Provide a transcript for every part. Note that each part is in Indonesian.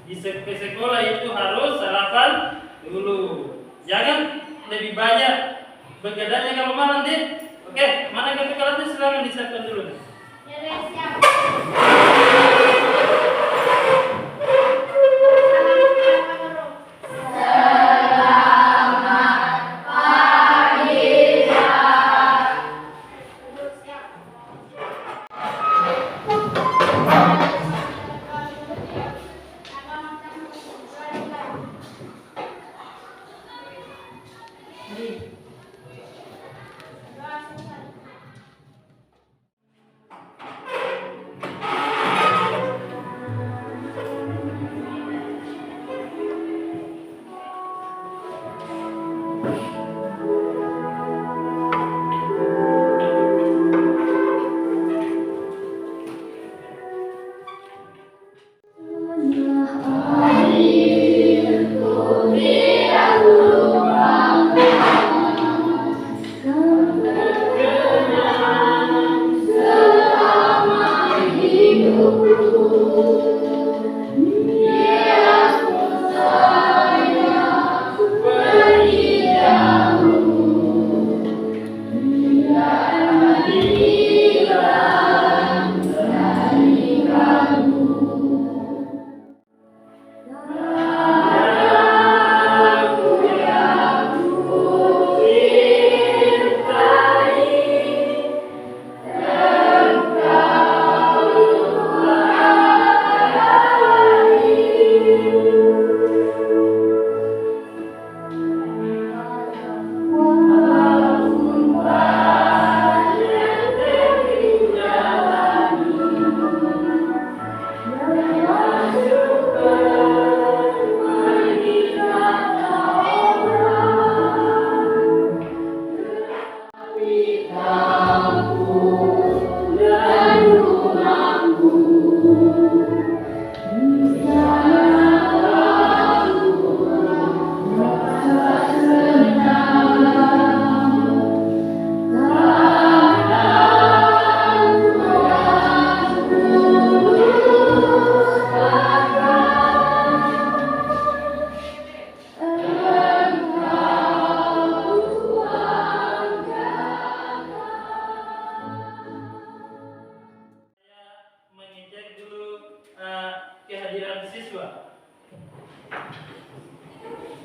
di sekolah itu harus hafal dulu. Jangan lebih banyak begadangnya kalau malam nanti. Oke, mana kartu kelasnya silakan disiapkan dulu. Ya, siap. Kehadiran siswa.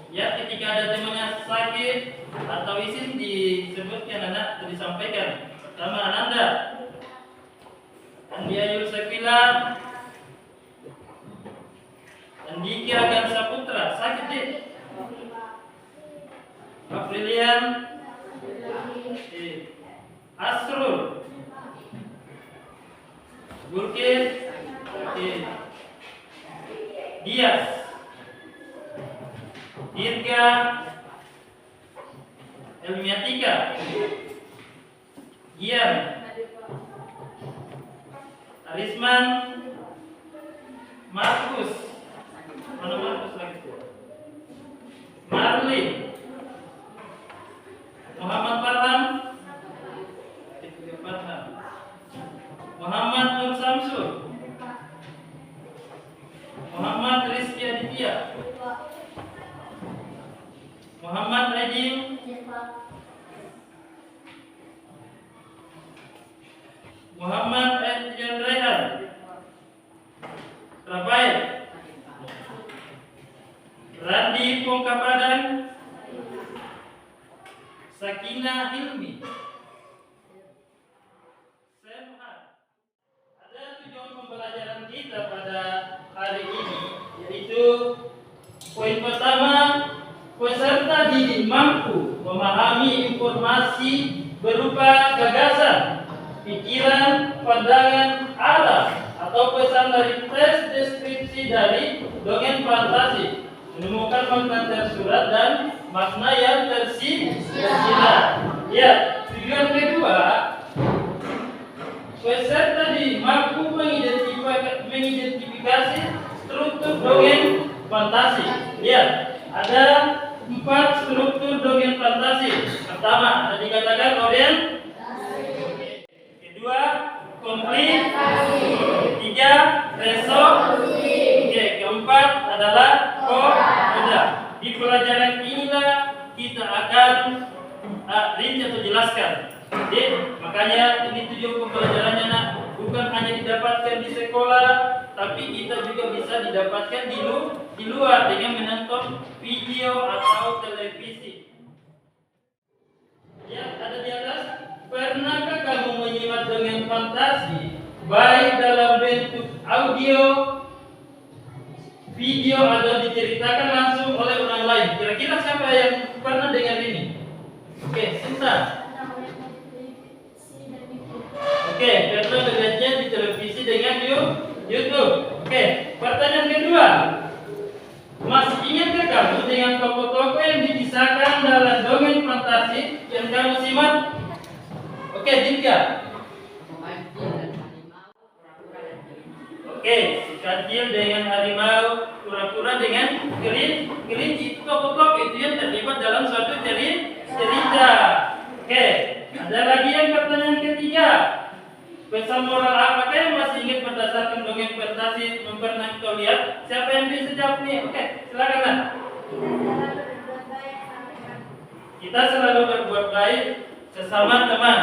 Ya, ketika ada temannya sakit atau izin disebutkan anak atau disampaikan. Pertama Ananda, Andi Ayul Sakila, Andiki Agan Saputra, sakit deh. Aprilian, Asrul, Bulkis, Dias, Dirga, Elmiatika, Gian, Arisman, Markus, mana Markus lagi? Marlin, Muhammad Farhan, Muhammad Nur Samsul, Muhammad Rizky Aditya, Muhammad Rajim, Muhammad Edjan Rehan, Rafael, Randi Pongkapadang, Sakina Hilmi. Ada tujuan pembelajaran kita pada hari ini, yaitu poin pertama, peserta didik mampu memahami informasi berupa gagasan, pikiran, pandangan, arah atau pesan dari teks deskripsi dari dongeng fantasi, menemukan makna tersurat dan makna yang tersirat. Ya, tujuan kedua, peserta didik mampu mengidentifikasi struktur dongeng fantasi. Lihat, ada 4 struktur dongeng fantasi. Pertama, tadi dikatakan orientasi. Kedua, konflik. Ketiga, resolusi. Keempat, ada menjelaskan. Jadi makanya ini tujuan pembelajarannya nak, bukan hanya didapatkan di sekolah, tapi kita juga bisa didapatkan di luar dengan menonton video atau televisi. Ya, ada di atas. Pernahkah kamu menyimak dongeng fantasi baik dalam bentuk audio, video atau diceritakan langsung oleh orang lain? Kira-kira siapa yang pernah dengar ini? Oke, Sinta. Oke, pernah melihatnya di televisi dengan YouTube. Oke, pertanyaan kedua. Masih ingatkah kamu dengan tokoh-tokoh yang dikisahkan dalam dongeng fantasi yang kamu simak? Oke, Dinka. Oke, si kancil dengan harimau, kura-kura dengan kelinci. Itu tokoh-tokoh itu yang terlibat dalam suatu cerita. Oke, ada lagi yang pertanyaan ketiga. Pesan moral apakah yang masih ingat berdasarkan dongeng fantasi yang pernah kau lihat? Siapa yang bisa jawab nih? Oke, silakan lah. Kita selalu berbuat baik sesama teman.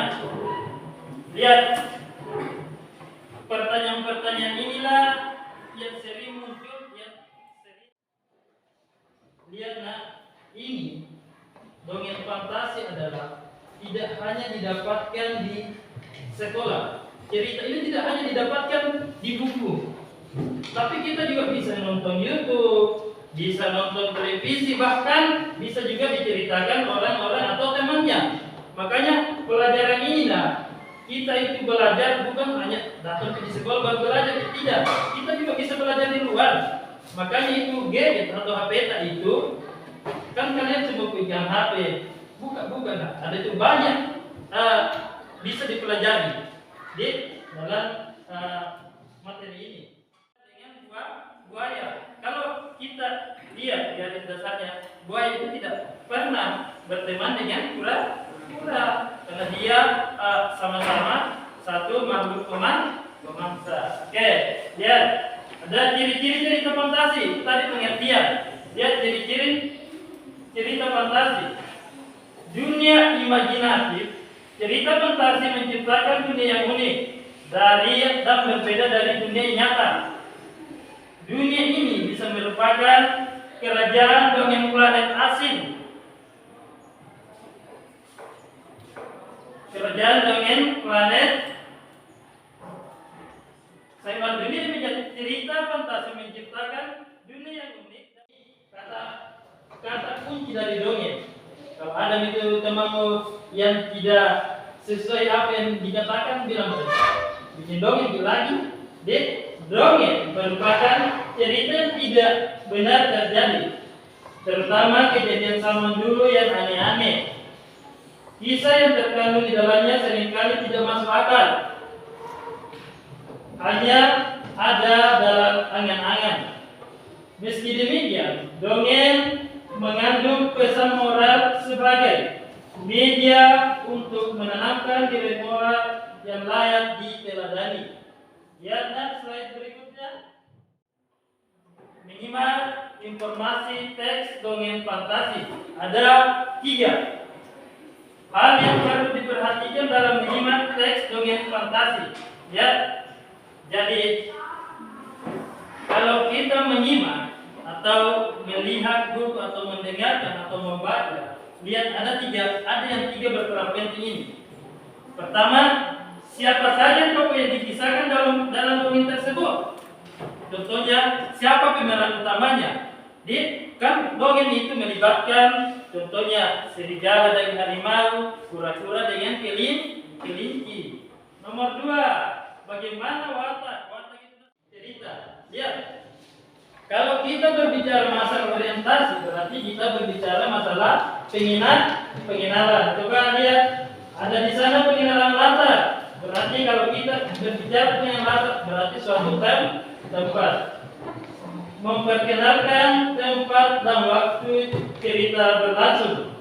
Lihat, pertanyaan-pertanyaan inilah yang sering muncul, lihat nak, ini dongeng fantasi adalah tidak hanya didapatkan di sekolah. Cerita ini tidak hanya didapatkan di buku, tapi kita juga bisa nonton YouTube, bisa nonton televisi, bahkan bisa juga diceritakan orang-orang atau temannya. Makanya pelajaran inilah kita itu belajar bukan hanya datang ke sekolah baru belajar, tidak. Kita juga bisa belajar di luar. Makanya itu gadget atau HP itu kan kalian cuma pegang HP, bukan lah. Ada itu banyak bisa dipelajari di dalam materi ini. Dengan buaya, kalau kita lihat garis dasarnya, buaya itu tidak pernah berteman dengan kura-kura karena dia sama-sama satu makhluk pemangsa. Oke, lihat ada ciri-ciri cerita fantasi. Tadi pengertian. Lihat ciri-ciri cerita fantasi. Dunia imajinatif. Cerita fantasi menciptakan dunia yang unik dan berbeda dari dunia nyata. Dunia ini bisa merupakan kerajaan dongeng planet asing. Kerajaan dongeng planet. Segmen dunia menjadi cerita fantasi menciptakan dunia yang unik. Kata kunci dari dongeng. Kalau ada itu temanmu yang tidak sesuai apa yang dikatakan, bilang bikin dongeng lagi. Dongeng merupakan cerita yang tidak benar terjadi, terutama kejadian zaman dulu yang aneh-aneh. Kisah yang terkandung di dalamnya seringkali tidak masuk akal, hanya ada dalam angan-angan. Meski demikian, dongeng mengandung pesan moral sebagai media untuk menanamkan nilai moral yang layak diteladani. Lihatlah slide berikutnya. Minimal informasi teks dongeng fantasi. Ada 3 hal yang perlu diperhatikan dalam menyimak teks dongeng fantasi. Ya, jadi kalau kita menyimak atau melihat buku atau mendengarkan atau membaca, lihat ada yang tiga berperan penting ini. Pertama, siapa saja tokoh yang dikisahkan dalam dongeng tersebut. Contohnya, siapa pemeran utamanya? Kan dongeng itu melibatkan contohnya serigala dengan harimau, kura-kura dengan kelinci. Nomor 2, bagaimana watak itu cerita. Lihat, kalau kita berbicara masalah orientasi, berarti kita berbicara masalah pengenalan. Coba lihat, ada di sana pengenalan latar. Berarti kalau kita berbicara pengenalan latar, berarti suatu tempat. Memperkenalkan tempat dan waktu cerita berlangsung.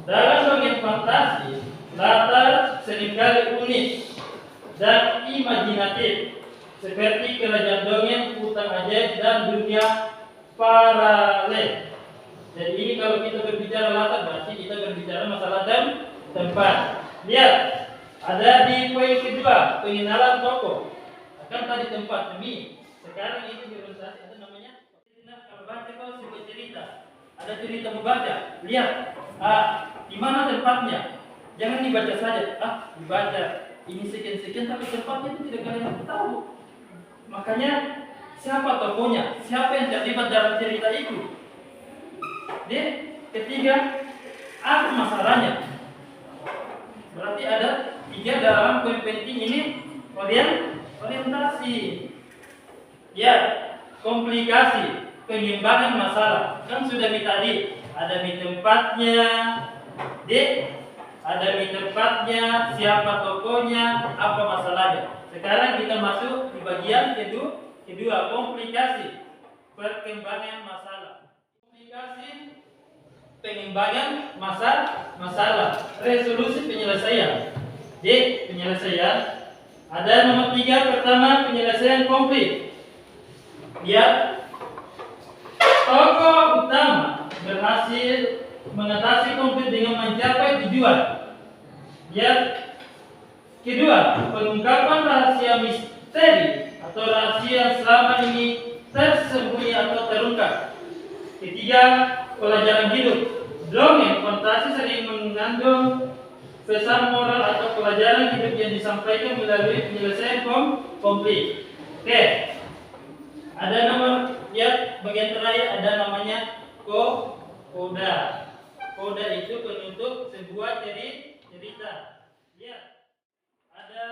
Dalam dongeng fantasi, latar seringkali unik dan imajinatif, seperti kerajaan dongeng, hutan ajaib, dan dunia paralel. Jadi ini kalau kita berbicara latar, berarti kita berbicara masalah tempat. Lihat, ada di poin kedua, pengenalan tokoh. Akan tadi tempat demi. Sekarang ini organisasi ada namanya. Kalau baca kau sebuah cerita, ada cerita membaca. Lihat, di mana tempatnya? Jangan dibaca saja. Dibaca ini sekian-sekian, tapi tempatnya itu tidak kalian tahu. Makanya siapa tokohnya? Siapa yang terlibat dalam cerita itu? Ketiga, apa masalahnya? Berarti ada 3 dalam poin penting ini orientasi. Ya, komplikasi, penyimbangan masalah. Kan sudah tadi ada tempatnya, ada tempatnya, siapa tokohnya, apa masalahnya. Sekarang kita masuk di bagian kedua, komplikasi, perkembangan masalah. Komplikasi, pengembangan masalah, resolusi penyelesaian. Penyelesaian ada nomor 3, pertama penyelesaian konflik. Lihat, tokoh utama berhasil mengatasi konflik dengan mencapai tujuan. Lihat, kedua, pengungkapan rahasia misteri atau rahasia selama ini tersembunyi atau terungkap. Ketiga, pelajaran hidup. Dongeng fantasi sering mengandung pesan moral atau pelajaran hidup yang disampaikan melalui penyelesaian konflik. Oke. Ada nomor, lihat bagian terakhir ada namanya koda. Koda itu penutup sebuah cerita. Lihat. Ada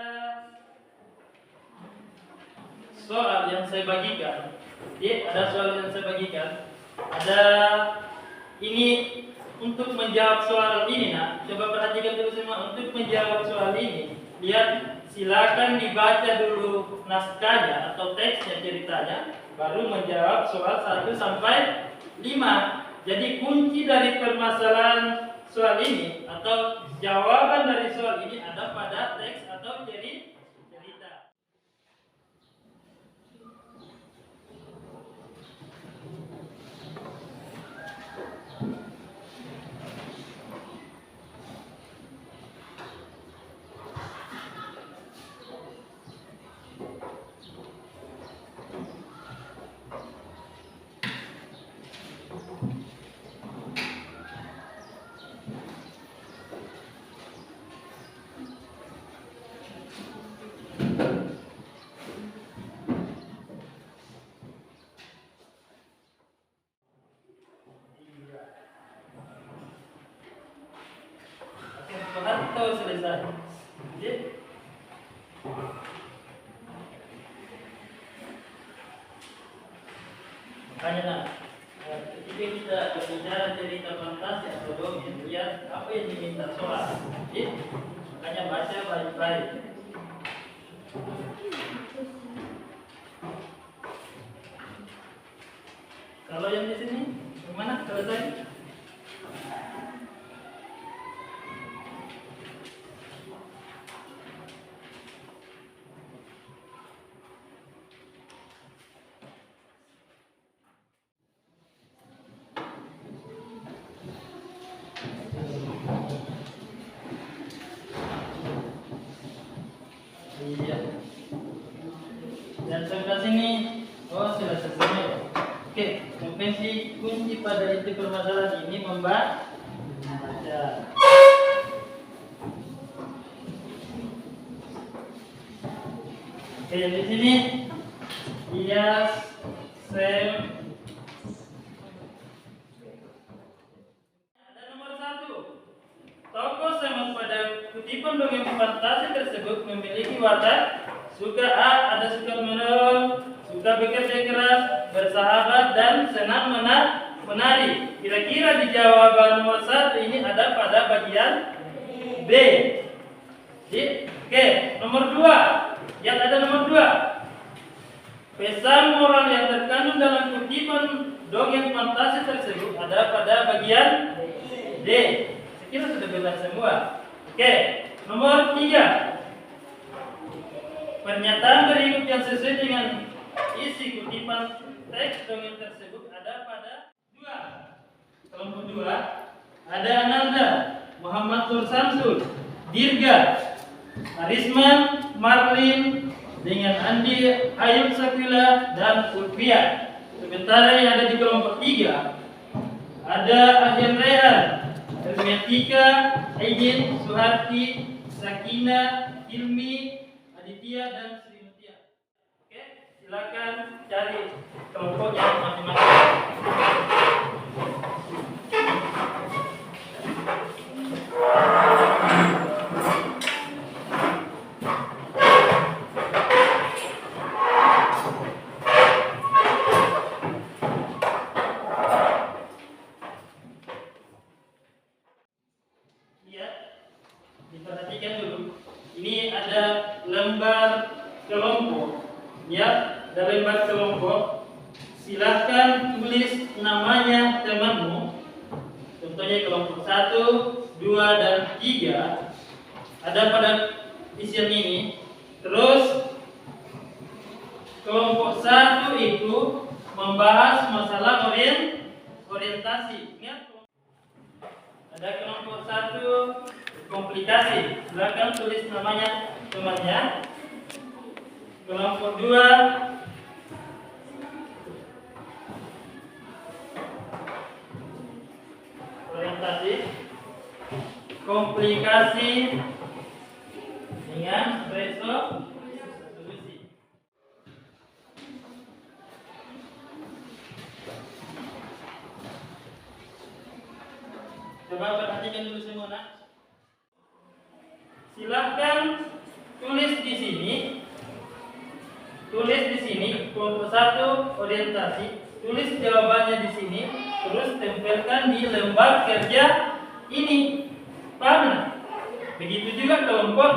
soal yang saya bagikan. Ada ini untuk menjawab soal ini, coba perhatikan dulu semua. Untuk menjawab soal ini, lihat, silakan dibaca dulu naskahnya atau teksnya, ceritanya, baru menjawab soal 1 sampai 5. Jadi kunci dari permasalahan soal ini atau jawaban dari soal ini ada pada teks atau cerita. Atau selesai. Makanya ketika kita berbicara cerita fantasi atau dongeng, lihat apa yang diminta soal. Makanya baca baik-baik. Kalau yang di sini, gimana? Selesai? Iya. Dan sebelah sini, sudah selesai. Oke, konvensi kunci pada itu permasalahan ini membaca. Oke, di sini hias sel. Ada nomor 1. Tokoh semut pada kutipan dongeng fantasi tersebut memiliki watak suka ada suka menolong, suka bekerja keras, bersahabat, dan senang menari. Kira-kira di jawaban nomor 1 ini ada pada bagian B. Oke, nomor 2. Yang ada nomor 2. Pesan moral yang terkandung dalam kutipan dongeng fantasi tersebut ada pada bagian D. Kita sudah belajar semua. Oke, nomor 3. Pernyataan berikut yang sesuai dengan isi kutipan teks dongeng tersebut ada pada 2. Kelompok 2. Ada Ananda. Muhammad Nur Samsul, Dirga, Arisman Marlin dengan Andi Ayub Sakila dan Ulfia. Sementara yang ada di kelompok 3 ada Ahyan Rehan, Hermetika, Aidin, Suharti, Sakina, Hilmi, Aditya dan Sri Mutia. Oke, silakan cari kelompoknya masing-masing. Diperhatikan dulu. Ini ada lembar kelompok, ya, ada lembar kelompok. Silahkan tulis namanya temanmu. Contohnya kelompok 1, 2, dan 3 ada pada isian ini. Terus kelompok 1 itu membahas masalah orientasi. Ingat, ada kelompok 1 komplikasi. Silakan tulis namanya temannya. Kelompok 2 orientasi, komplikasi dengan resolusi. Coba perhatikan dulu semua, nak. Silahkan tulis di sini. Tulis di sini kelompok 1 orientasi. Tulis jawabannya di sini. Terus tempelkan di lembar kerja ini. Paham? Begitu juga kelompok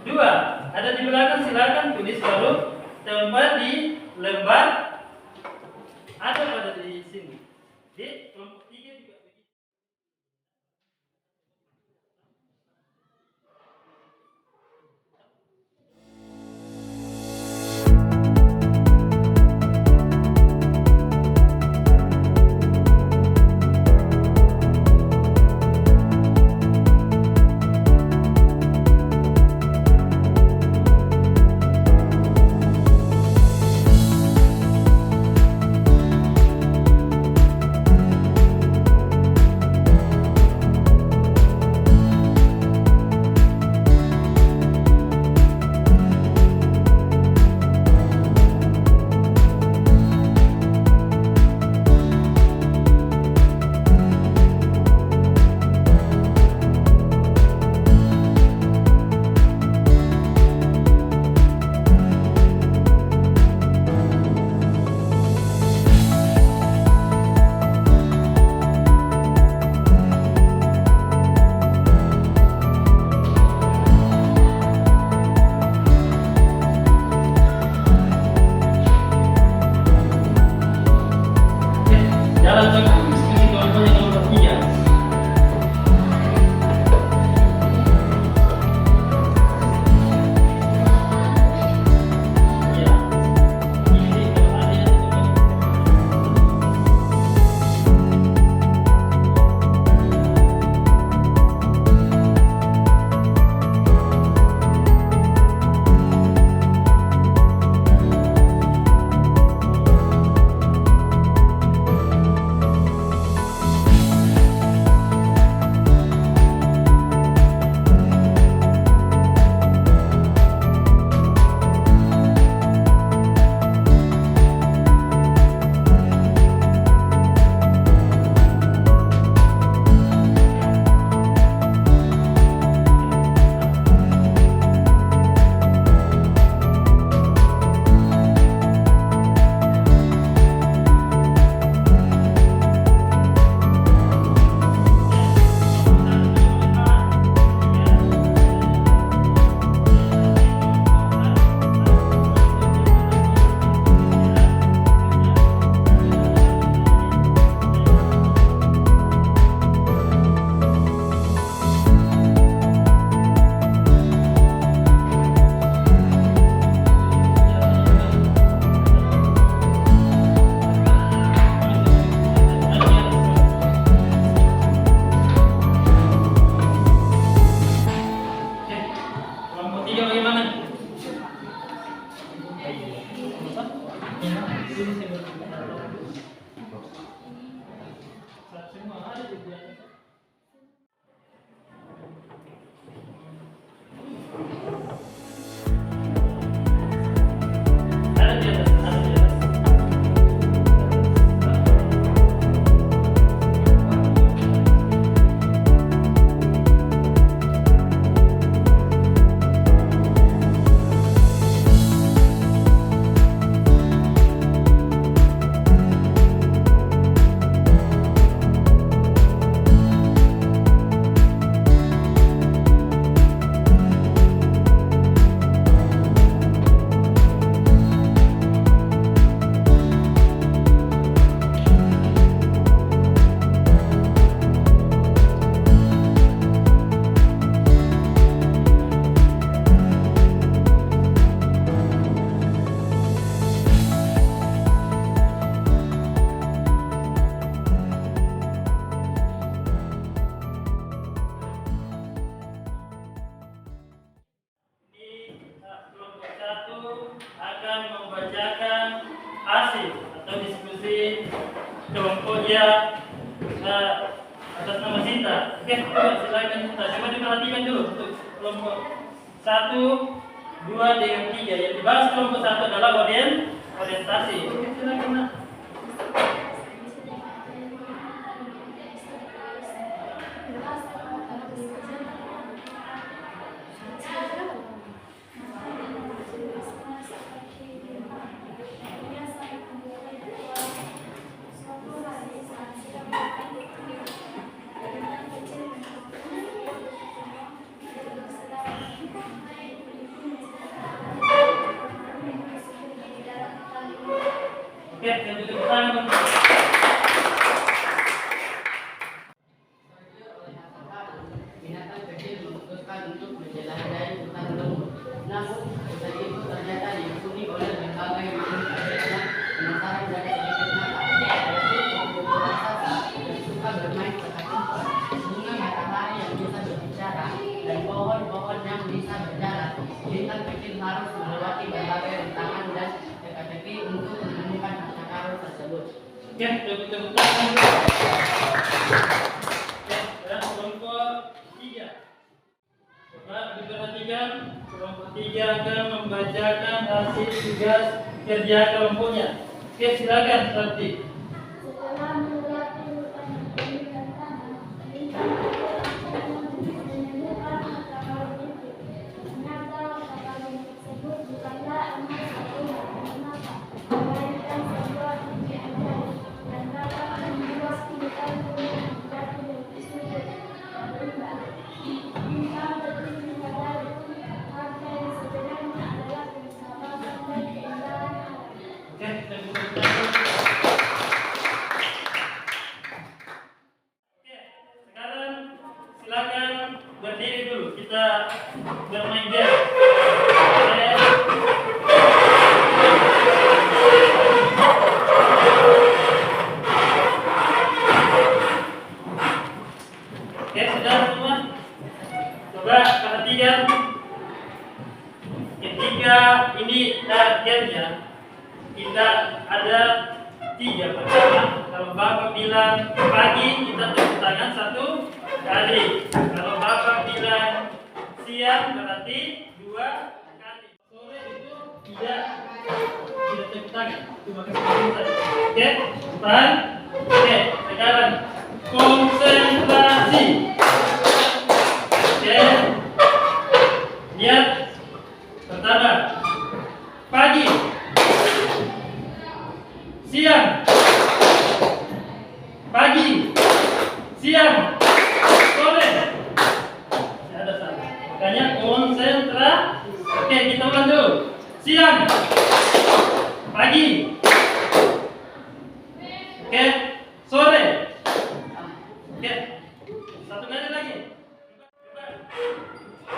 2. Ada di belakang, silahkan tulis baru tempel di lembar ada pada di sini. Di kelompok 3 juga. tiga bagaimana? Ada di atas, ada di atas. Kelompok satu akan membacakan hasil atau diskusi kelompoknya atas nama Sinta. Oke, silakan Sinta. Coba diperhatikan dulu untuk kelompok 1, 2, dan 3. Yang dibahas kelompok 1 adalah orientasi. Oke, silakan Nak. Oke, yang tepuk tangan. Binatang kecil memutuskan untuk menjelajahi hutan lembut. Namun, hutan itu ternyata dihuni oleh berbagai makhluk ajaib penasaran dan sedikit nakal, yaitu pemburu raksasa yang suka bermain petak umpet, bunga matahari yang bisa berbicara, dan pohon-pohon yang bisa berjalan. Bintang kecil harus melewati berbagai rintangan dan teka-teki untuk menemukan harta karun tersebut. Oke, tepuk tangan. Dan kelompok 3. Coba diperhatikan, kelompok 3 akan membacakan hasil tugas kerja kelompoknya. Oke, silakan Sarti. Setelah melewati hutan yang penuh dan tanah, Bintang menemukan harta karun itu. Ternyata harta karun tersebut bukanlah emas atau harta permata, melainkan sebuah mimpi ajaib yang dapat membuat hutan penuh menjadi lebih subur dan indah. Bintang betul menyadari harta yang sebenarnya adalah persahabatan dan keindahan alam. Oke, tepuk tangan. Oke, sekarang silakan berdiri dulu. Kita bermain game. Oke, sudah semua. Coba perhatikan. Ketika ini targetnya, kita ada 3. Pertama, kalau Bapak bilang pagi, kita tepuk tangan 1 kali. Kalau Bapak bilang siang, berarti 2 kali. Sore itu tidak tepuk tangan. Cuma kasih saja. Oke, tahan. Oke, sekarang konsentrasi. Oke, lihat. Pertama, pagi, siang, pagi, siang, sore. Tidak ada salah. Makanya konsentrasi. Oke, kita ulang dulu. Siang, pagi, oke, sore, oke. Satu kali lagi.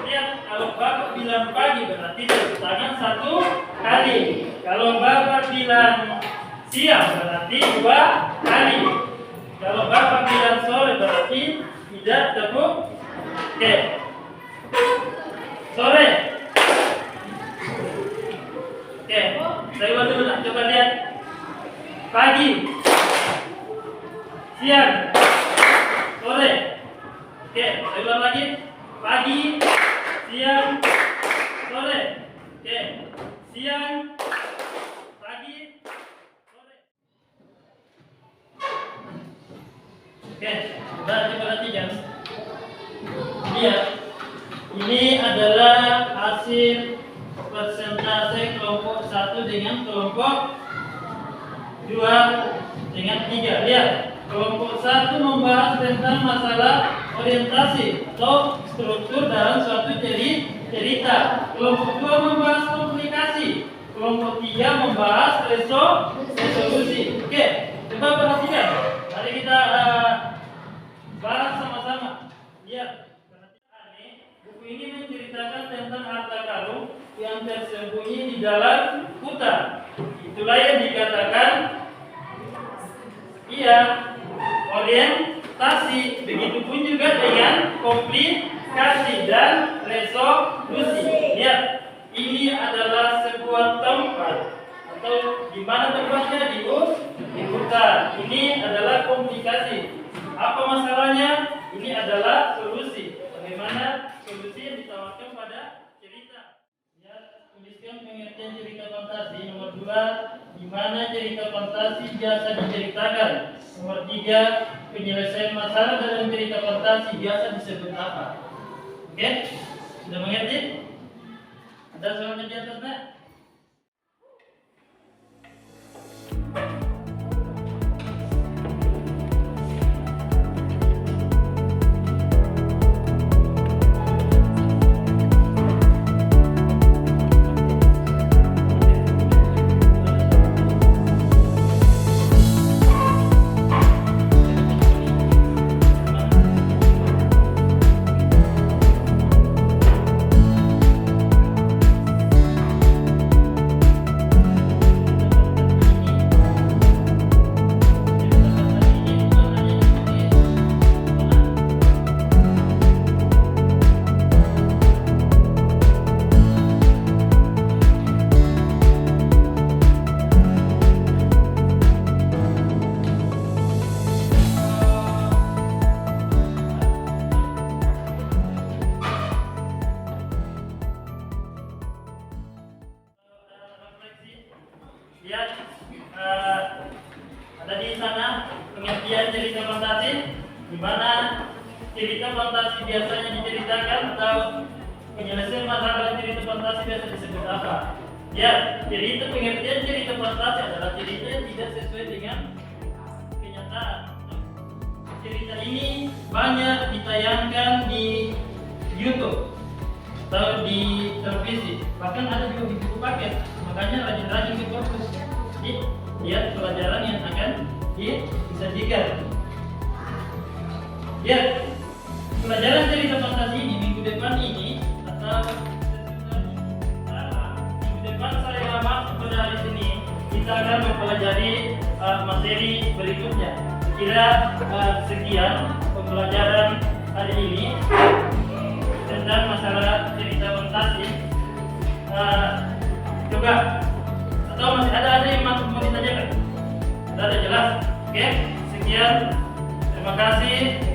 Lihat, kalau Bapak bilang pagi berarti tepuk tangan 1 kali. Kalau Bapak bilang siang berarti 2 kali. Kalau Bapak bilang sore berarti tidak tepuk. Oke. Sore. Saya ulang dulu lah. Coba lihat. Pagi, siang, sore. Oke, saya ulang lagi. Pagi, siang, sore. Oke, siang, pagi, sore. Oke, sudah coba perhatikan. Lihat, ini adalah hasil persentase kelompok 1 dengan kelompok 2 dengan 3. Lihat, kelompok 1 membahas tentang masalah orientasi atau struktur dalam suatu cerita. Kelompok 2 membahas komplikasi. Kelompok 3 membahas resolusi. Oke, coba perhatikan. Mari kita bahas sama-sama. Lihat, buku ini menceritakan tentang harta karun yang tersembunyi di dalam hutan. Itulah yang dikatakan orientasi. Begitupun juga dengan komplikasi dan resolusi. Lihat, ini adalah sebuah tempat atau di mana tempatnya di hutan. Ini adalah komplikasi. Apa masalahnya? Ini adalah solusi. Bagaimana solusi yang ditawarkan pada cerita? Ya, tuliskan pengertian cerita fantasi. Nomor 2, di mana cerita fantasi biasa diceritakan. Nomor 3, penyelesaian masalah dalam cerita fantasi biasa disebut apa? Oke? Sudah mengerti? Ada soalnya di atas, nak? Lihat, ada di sana pengertian cerita fantasi, di mana cerita fantasi biasanya diceritakan atau penyelesaian masalah cerita fantasi biasa disebut apa? Ya, cerita pengertian cerita fantasi adalah cerita yang tidak sesuai dengan kenyataan. Cerita ini banyak ditayangkan di YouTube atau di televisi, bahkan ada juga di buku paket. Makanya rajin-rajin ke korpus. Jadi lihat pelajaran yang akan disajikan. Lihat pelajaran cerita fantasi ini minggu depan ini atau minggu depan saya masuk pada hari ini kita akan mempelajari materi berikutnya. Kira sekian pembelajaran hari ini tentang masalah cerita fantasi. Coba atau masih ada yang mau ditanyakan? Ada jelas? Oke, sekian. Terima kasih.